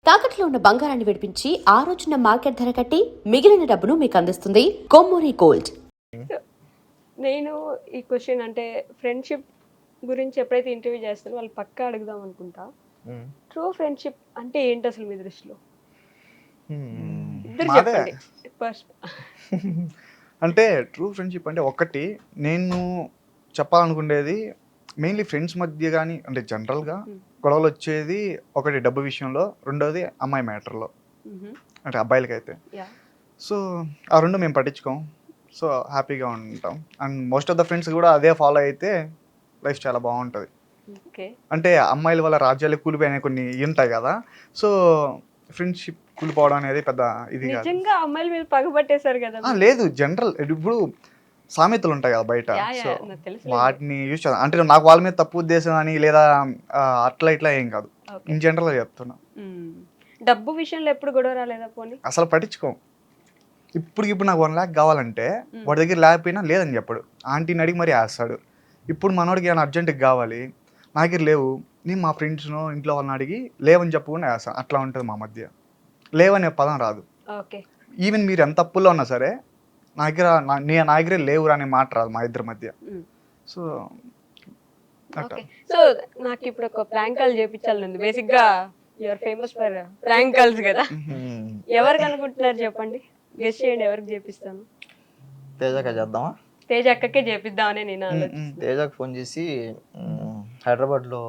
తాకట్లో ఉన్న బంగారాన్ని విడిపించి ఆ రోజున మార్కెట్ ధర కట్టి మిగిలిన డబ్బును మీకు అందిస్తుంది కొమ్మూరి గోల్డ్. నేను ఈ క్వశ్చన్ అంటే ఫ్రెండ్షిప్ గురించి ఎప్పుడైతే ఇంటర్వ్యూ చేస్తానో వాళ్ళు పక్కా అడుగుదాం అనుకుంటా. ట్రూ ఫ్రెండ్షిప్ అంటే ఏంటి అసలు మీ దృష్టిలో? ఇద్దరు చెప్పండి. అంటే ట్రూ ఫ్రెండ్షిప్ అంటే ఒకటి నేను చెప్పాలనుకునేది మెయిన్లీ ఫ్రెండ్స్ మధ్య కానీ అంటే జనరల్గా గొడవలు వచ్చేది ఒకటి డబ్బు విషయంలో, రెండోది అమ్మాయి మ్యాటర్లో అంటే అబ్బాయిలకైతే. సో ఆ రెండు మేము పట్టించుకోం, సో హ్యాపీగా ఉంటాం. And most of the friends కూడా అదే ఫాలో అయితే లైఫ్ చాలా బాగుంటుంది. అంటే అమ్మాయిల వల్ల రాజ్యాలు కూలిపోయిన కొన్ని ఉంటాయి కదా, సో ఫ్రెండ్షిప్ కూలిపోవడం అనేది పెద్ద ఇది నిజంగా అమ్మాయిల మీద పగబట్టేశారు కదా? లేదు, జనరల్ ఇప్పుడు సామెతలు ఉంటాయి కదా బయట, సో వాటిని యూజ్ చేద్దాం. అంటే నాకు వాళ్ళ మీద తప్పు ఉద్దేశం అని లేదా అట్లా ఇట్లా ఏం కాదు, ఇన్ జనరల్గా చెప్తున్నా. డబ్బు విషయంలో ఎప్పుడు గొడవ రాలేదా? పోనీ అసలు పట్టించుకోం. ఇప్పుడు నాకు 1 lakh కావాలంటే వాడి దగ్గర లేకపోయినా లేదని చెప్పడు, ఆంటీని అడిగి మరీ వేస్తాడు. ఇప్పుడు మనోడికి ఏమైనా అర్జెంటుగా కావాలి, నా దగ్గర లేవు, నేను మా ఫ్రెండ్స్ను ఇంట్లో వాళ్ళని అడిగి లేవని చెప్పకుండా వేస్తాను. అట్లా ఉంటుంది మా మధ్య. లేవనే పదం రాదు. ఈవెన్ మీరు ఎంత అప్పుల్లో ఉన్నా సరే నా దగ్గరే లేవురా అనే మాట రాదు మా ఇద్దరి మధ్య. సో సో నాకు ఇప్పుడు ఒక ప్రాంక్ కాల్ చేయించాలి. బేసిక్ గా you're famous for prank calls కదా. ఎవరికి అనుకుంటున్నారు చెప్పండి, గెస్ చేయండి ఎవరికి చేపిస్తాను. తేజకే చేద్దామా? తేజ అక్కకే చేపిద్దామని నేను ఆలోచిస్తాను. తేజకి ఫోన్ చేసి హైదరాబాద్లో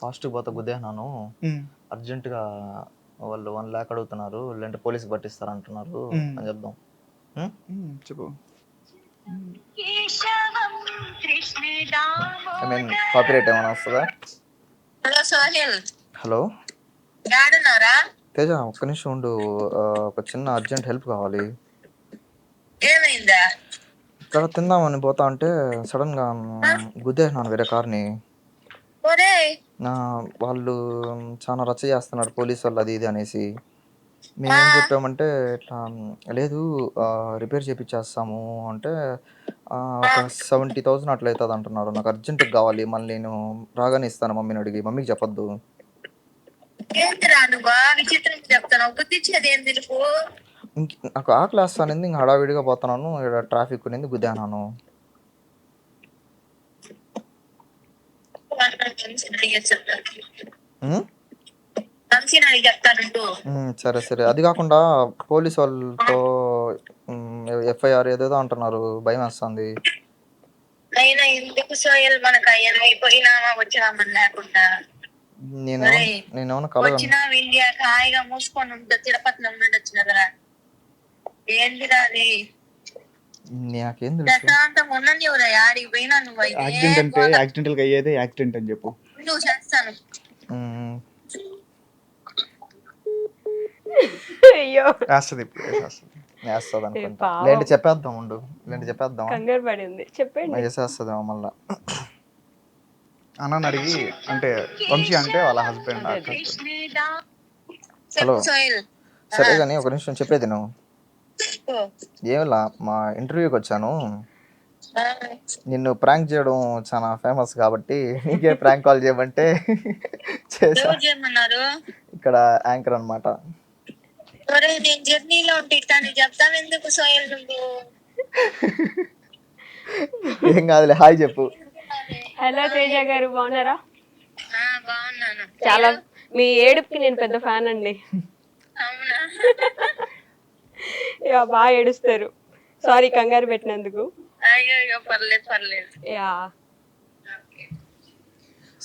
ఫాస్ట్గా పోతా గుద్దేనాను, అర్జెంటుగా వాళ్ళు 1 lakh అడుగుతున్నారు, లేదంటే పోలీసుకి పట్టిస్తారు అంటున్నారు అని చెప్దాం. చెప్పు. ఐ మీన్ కాపీరైట్ ఏమైనా వస్తుందా? హలో తేజ, ఒక్క నిమిషం ఉండు, ఒక చిన్న అర్జెంట్ హెల్ప్ కావాలి. ఇక్కడ తిందామని పోతా అంటే సడన్ గా గుద్దేసినాను వేరే కార్ని. వాళ్ళు చాలా రచ్చ చేస్తున్నారు పోలీసు వాళ్ళు, అది ఇది అనేసి. మేమేం చెప్పామంటే ఇట్లా లేదు రిపేర్ చేయించేస్తాము అంటే ఒక 70,000 అట్లా అవుతుంది అంటున్నారు. నాకు అర్జెంట్గా కావాలి, మళ్ళీ నేను రాగానే ఇస్తాను మమ్మీని అడిగి. మమ్మీకి చెప్పొద్దు. నాకు ఆకలి వేస్తానింది, ఇంకా హడావిడిగా పోతున్నాను, ఇక్కడ ట్రాఫిక్ ఉన్నింది, గుద్దాను. సరే సరే. అది కాకుండా పోలీస్ వాళ్ళతో ఎఫ్ఐఆర్ ఏదేదో అంటున్నారు, భయం వేస్తుంది. నేనేమన్నా నాకేం తెలుసు? యాక్సిడెంటల్ గా అయ్యేదే యాక్సిడెంట్ అని చెప్పు. వేస్తుంది అనుకుంటా. లేండి చెప్పేద్దాం, ఉండు లేండి చెప్పేద్దాం. వేసేస్తుందేమో మళ్ళా. అన్న అడిగి అంటే వంశీ అంటే వాళ్ళ హస్బెండ్. హలో, సరే కానీ ఒక నిమిషం చెప్పేది నువ్వు. ఏమిలా మా ఇంటర్వ్యూకి వచ్చాను, నిన్ను ప్రాంక్ చేయడం చాలా ఫేమస్ కాబట్టి నీకే ప్రాంక్ కాల్ చేయమంటే చేసా. ఇక్కడ యాంకర్ అన్నమాట. ఏం కాదులే, హాయ్ చెప్పు. హలో తేజ గారు, బాగున్నారా? చాలా మీ ఏడుపుకి నేను పెద్ద ఫ్యాన్ అండి. బాగా ఏడుస్తారు. సారీ కంగారు పెట్టినందుకు.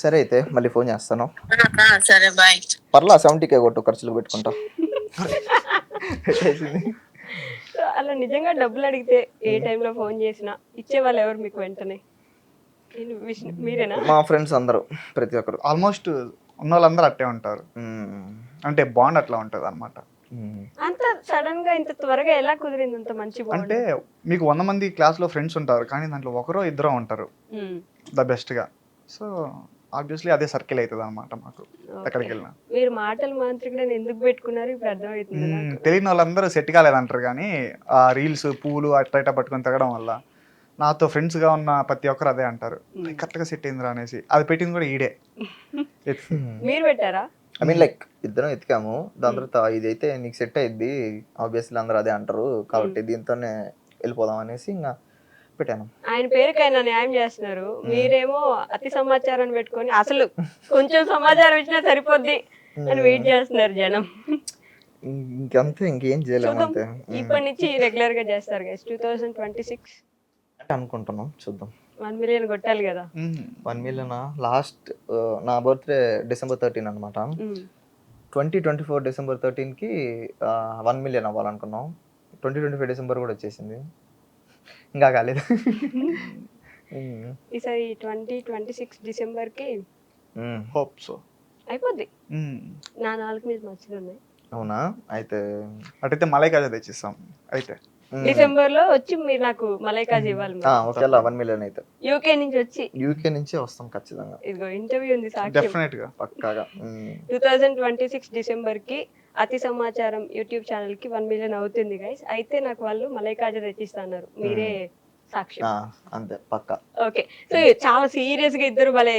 సరే అయితే మళ్ళీ ఫోన్ చేస్తాను. పర్లా 70K కొట్టు, ఖర్చులు పెట్టుకుంటా. అలా నిజంగా డబ్బులు అడిగితే ఏ టైంలో ఫోన్ చేసినా ఇచ్చే వాళ్ళు ఎవరు మీకు వెంటనే? మీరేనా? మా ఫ్రెండ్స్ అందరూ, ప్రతి ఒక్కరు, ఆల్మోస్ట్ ఉన్న వాళ్ళందరూ అట్టే ఉంటారు. అంటే బాండ్ అట్లా ఉంటుంది అనమాట. అంత సడన్ గా ఇంత త్వరగా ఎలా కుదిరింది అంత మంచి బాండ్? అంటే మీకు 100 మంది క్లాస్ లో ఫ్రెండ్స్ ఉంటారు, కానీ దాంట్లో ఒకరో ఇద్దరు ఉంటారు ద బెస్ట్ గా. సో ఆబ్వియస్లీ అదే సర్కిల్ అవుతుంది అనమాట మాకు ఎక్కడికి వెళ్ళినా. మీరు మాటలు మాంత్రికుడని ఎందుకు పెట్టుకున్నారు ఇప్పుడు అర్థమవుతుంది. తెలియని వాళ్ళందరూ సెట్ కాలేదంటారు, కానీ ఆ రీల్స్ పూలు అట్లా ఇట్లా పట్టుకొని తగ్గడం వల్ల నాతో ఫ్రెండ్స్ గా ఉన్న ప్రతి ఒక్కరు అదే అంటారు, కరెక్ట్ గా సెట్ అయిందిరా అనేసి. అది పెట్టింది కూడా ఈడే. మీరు పెట్టారా? ఐ మీన్ లైక్ ఇద్దరం ఎతికాము, దాని తర్వాత ఇదైతే నీకు సెట్ అయ్యిద్ది, ఆబ్వియస్లీ అందరూ అదే అంటారు కాబట్టి దీంతోనే వెళ్ళిపోదాం అనేసి ఇంకా పెట్టాను. ఆయన పేరుకి ఆయన న్యాయం చేస్తున్నారు, మీరేమో అతి సమాచారాన్ని పెట్టుకొని అసలు కొంచెం సమాచారం ఇచ్చినా సరిపోద్ది అని వెయిట్ చేస్తున్నారు జనం. ఇంకంతే, ఇంకేం చేయలేము చూద్దాం, అంతే. ఇప్పటి నుంచి రెగ్యులర్ గా చేస్తారు గైస్. 2026 అంటే అనుకుంటున్నాం, చూద్దాం. 1 million కొట్టాలి కదా. 1 million లాస్ట్ నా బర్త్డే December 13 అనమాట. 2024 December 13కి 1 million అవ్వాలనుకున్నాం. 2025 December కూడా వచ్చేసింది, ఇంకా కాలేదు. ఈసారి 2026 డిసెంబర్ కి హోప్ సో అయిపోద్ది. నా 4 మీద మచ్చలు ఉన్నాయి. అవునా, అయితే అటైతే మలైకాజా తెచ్చిస్తాం. అయితే డిసెంబర్ లో వచ్చి మీరు నాకు మలైకాజ్ ఇవ్వాలి. ఒకవేళ 1 million అయితే యూకే నుంచి వచ్చి, యూకే నుంచి వస్తాం ఖచ్చితంగా. ఇదిగో ఇంటర్వ్యూ ఉంది సాక్షి. డెఫినెట్ గా పక్కాగా. 2026 డిసెంబర్ కి అతి సమాచారం యూట్యూబ్ ఛానల్ కి 1 million అవుతుంది గైస్. అయితే నాకు వాళ్ళు మలైకాజా తెచ్చిస్తున్నారు, మీరే సాక్షి. అంతే పక్కా. ఓకే, సో చాలా సీరియస్ గా ఇద్దరు భలే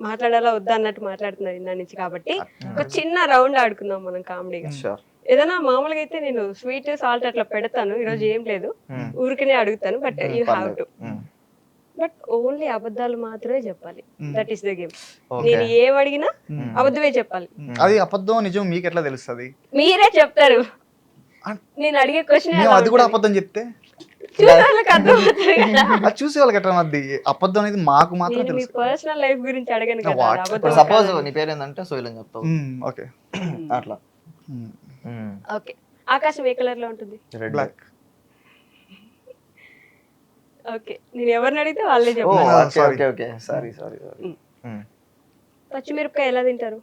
మాట్లాడాలా వద్దా అన్నట్టు మాట్లాడుతున్నారు ఇందా నుంచి, కాబట్టి ఒక చిన్న రౌండ్ ఆడుకుందాం మనం కామెడీగా. షూర్. ఏదైనా మామూలుగా అయితే నేను స్వీట్ సాల్ట్ అట్లా పెడతాను, ఈరోజు ఏం లేదు, ఊరికనే అడుగుతాను. But you have to, but only అబద్ధాలు మాత్రమే చెప్పాలి. That is the game. నేను ఏం అడిగినా అబద్ధమే చెప్పాలి. అది అబద్ధం నిజం మీకు ఎట్లా తెలుస్తుంది? మీరే చెప్తారు. నేను అడిగే క్వశ్చన్ అది కూడా అబద్ధం చెప్తే అది చూసే వాళ్ళకి ఎట్లా మధ్య అబద్ధం అనేది మాకు మాత్రం మీ తెలుసు. పర్సనల్ లైఫ్ గురించి అడగను కదా. ఇప్పుడు సపోజ్ నీ పేరు ఏంటంటే సోయిల్ అని చెప్తావు, ఓకే అట్లా. ఓకే, ఆకాశం ఏ కలర్ లో ఉంటుంది? రెడ్. బ్లాక్. ఓకే, నేను ఎవరిని అడిగితే వాళ్ళే ఓ చెప్పాలి. Okay okay, sorry. పచ్చిమిరపకాయ ఎలా తింటారు?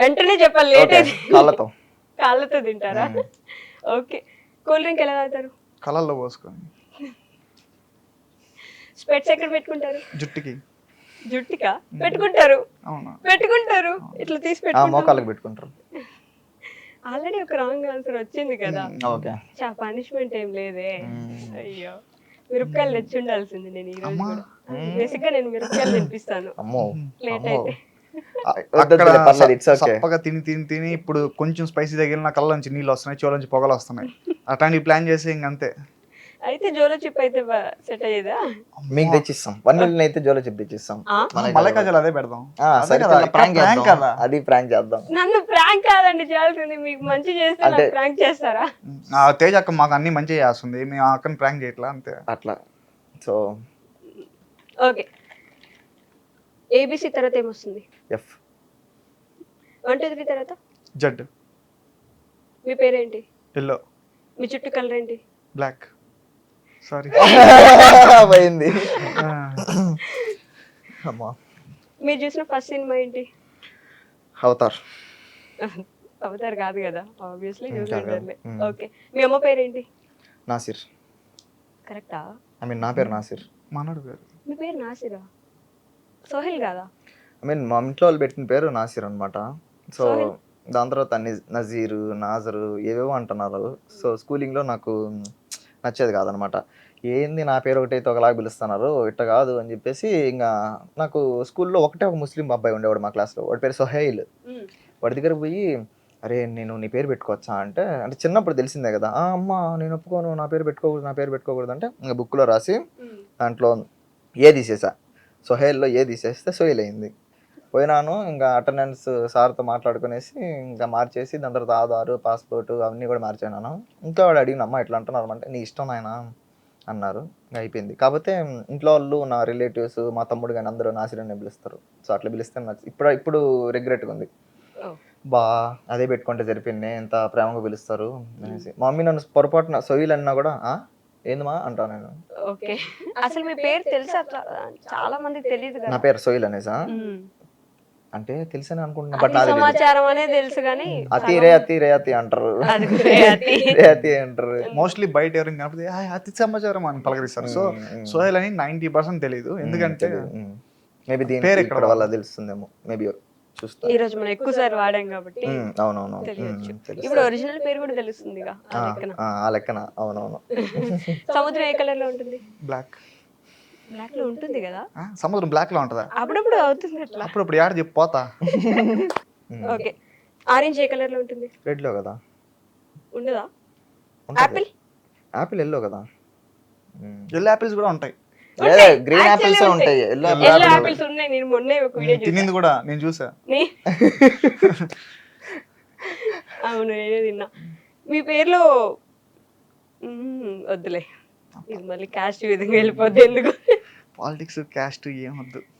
వెంటనే చెప్పాలి, లేట్ అయితే. కాళ్ళతో. కాళ్ళతో తింటారా? ఓకే, కూల్ డ్రింక్ ఎలా తాగుతారు? కలర్లో పోసుకొని. స్పెట్స్ ఎక్కడ పెట్టుకుంటారు? జుట్టుకి. జుట్టుకా పెట్టుకుంటారు? అవునా? పెట్టుకుంటారు, ఇట్లా తీసి పెట్టుకుంటారు. మోకాళ్ళకి పెట్టుకుంటారు. ఆల్రెడీ ఒక రాంగ్ ఆన్సర్ వచ్చింది కదా. ఓకే, పనిష్మెంట్ ఏం లేదే. అయ్యో, మిరపకాయలు తెచ్చి ఉండాల్సింది నేను ఈ రోజు కూడా. బేసిక్ గా నేను మిరపకాయలు తినిపిస్తాను అమ్మో. లేట్ అయితే. అక్కడ పర్లేదు, it's okay. చప్పగా తిని ఇప్పుడు కొంచెం స్పైసీ తగిలిన కళ్ళ నుంచి నీళ్ళు వస్తున్నాయి, చెవుల నుంచి పొగలు వస్తున్నాయి. అట్లాంటివి ప్లాన్ చేసి ఇంకంతే. అయితే జోలో చిప్ అయితే సెట్ అయ్యేదా? మీకు తెచ్చిస్తాం. 1 million అయితే జోలో చెప్పి తెచ్చిస్తాం. మలైకాజాలు అదే పెడదాం. సరే, ప్రాంక్ చేద్దాం. అది ప్రాంక్ చేద్దాం. నన్ను ప్రాంక్ కాదండి చేయాల్సింది, మీకు మంచి చేస్తే నాకు ప్రాంక్ చేస్తారా? తేజ అక్క మాకు అన్ని మంచిగా చేస్తుంది, మేము ఆ అక్కని ప్రాంక్ చేయట్లా అంతే. అట్లా. సో ఓకే, ఏబిసి తర్వాత ఏమొస్తుంది? ఎఫ్. 1 2 3 తర్వాత జడ్. మీ పేరేంటి? ఎల్లో. మీ చుట్టూ కలర్ ఏంటి? బ్లాక్. సారీ. పోయింది. అమ్మా. మీరు చూసిన ఫస్ట్ సినిమా ఏంటి? అవతార్. అవతార్ కాదు కదా, ఆబ్వియస్లీ చూసి ఉంటారులే. ఓకే, మీ అమ్మ పేరేంటి? నాసిర్. కరెక్టా? ఐ మీన్ నా పేరు నాసిర్. మనోడు పేరు. మీ పేరు నాసిరా? సోహెల్ కాదా? ఐ మీన్ మా ఇంట్లో వాళ్ళు పెట్టిన పేరు నాసిర్ అనమాట. సో దాని తర్వాత నజీరు, నాజరు ఏవేవో అంటున్నారు. సో స్కూలింగ్లో నాకు నచ్చేది కాదనమాట. ఏంది నా పేరు ఒకటైతే ఒకలాగా పిలుస్తున్నారు, ఇట్ట కాదు అని చెప్పేసి ఇంకా నాకు స్కూల్లో ఒక ముస్లిం అబ్బాయి ఉండేవాడు మా క్లాస్లో, వాడి పేరు సోహైల్. వాడి దగ్గర పోయి అరే నేను నీ పేరు పెట్టుకోవచ్చా అంటే చిన్నప్పుడు తెలిసిందే కదా, అమ్మ నేను ఒప్పుకోను, నా పేరు పెట్టుకోకూడదు అంటే ఇంకా బుక్లో రాసి దాంట్లో ఏ తీసేసా, సోహైల్లో ఏ తీసేస్తే సోహైల్ అయింది. పోయినాను, ఇంకా అటెండెన్స్ సార్తో మాట్లాడుకునేసి ఇంకా మార్చేసి దాని తర్వాత ఆధారు, పాస్పోర్ట్ అవన్నీ కూడా మార్చాను. ఇంకా వాడు అడిగిన అమ్మ ఎట్లా అంటున్నారు అంటే నీ ఇష్టం ఆయన అన్నారు. ఇంకా అయిపోయింది. కాకపోతే ఇంట్లో వాళ్ళు, నా రిలేటివ్స్, మా తమ్ముడు కానీ అందరూ నాసిరని పిలుస్తారు. సో అట్లా పిలిస్తే ఇప్పుడు రిగ్రెట్గా ఉంది. బా అదే పెట్టుకుంటే సరిపోయింది, ఎంత ప్రేమగా పిలుస్తారు అనేసి. మా మమ్మీ నన్ను పొరపాటున సోయిల్ అన్నా కూడా ఏందమ్మా అంటాను నేను. ఓకే, అసలు మీ పేరు తెలుసా? అట్లా చాలా మందికి తెలియదు కదా. నా పేరు సోయిల్ అనేసా అంటే తెలుసని అనుకుంటున్నా, బట్ సమాచారం అనేది తెలుసు కానీ అతి రేయతి అంటారు. రేయతి అంటారు మోస్ట్లీ బయట ఎవరైనా కనిపితే అతి సమాచారం అని పలకరిస్తారు. సో సోహెల్ అని 90% తెలియదు, ఎందుకంటే మేబీ దీని పేరు ఇక్కడ వల్ల తెలుస్తుందేమో, మేబీ చూస్తా. ఈ రోజు మనం ఎక్కువ సార్లు వాడాం కాబట్టి అవునవును తెలియచ్చు. ఇప్పుడు ఒరిజినల్ పేరు కూడా తెలుస్తుంది ఆ లెక్కన. అవునవును. సముద్రం ఏ కలర్ లో ఉంటుంది? బ్లాక్. బ్లాక్ లో ఉంటుంది కదా, సముద్రం బ్లాక్ లో ఉంటుందా? అప్పుడప్పుడు అవుతుంది అట్లా. అప్పుడు యాడ చెప్పి పోతా. ఓకే, ఆరెంజ్ ఏ కలర్ లో ఉంటుంది? రెడ్లో కదా ఉండదా? ఉంటుంది. యాపిల్ యాపిల్ ఎల్లో కదా. ఎల్లో యాపిల్స్ కూడా ఉంటాయి. లేదా గ్రీన్ యాపిల్స్ ఉంటాయి, ఎల్లో ఎల్లో యాపిల్స్ ఉన్నాయి. నేను మొన్నే ఒక వీడియో తినింది కూడా నేను చూసా. అవును, నేనే తిన్నా. మీ పేరులో వద్దులే, ఇది మళ్ళీ క్యాస్ట్ విధంగా వెళ్ళిపోద్ది ఎందుకు. పాలిటిక్స్ క్యాస్ట్ ఏమొద్దు.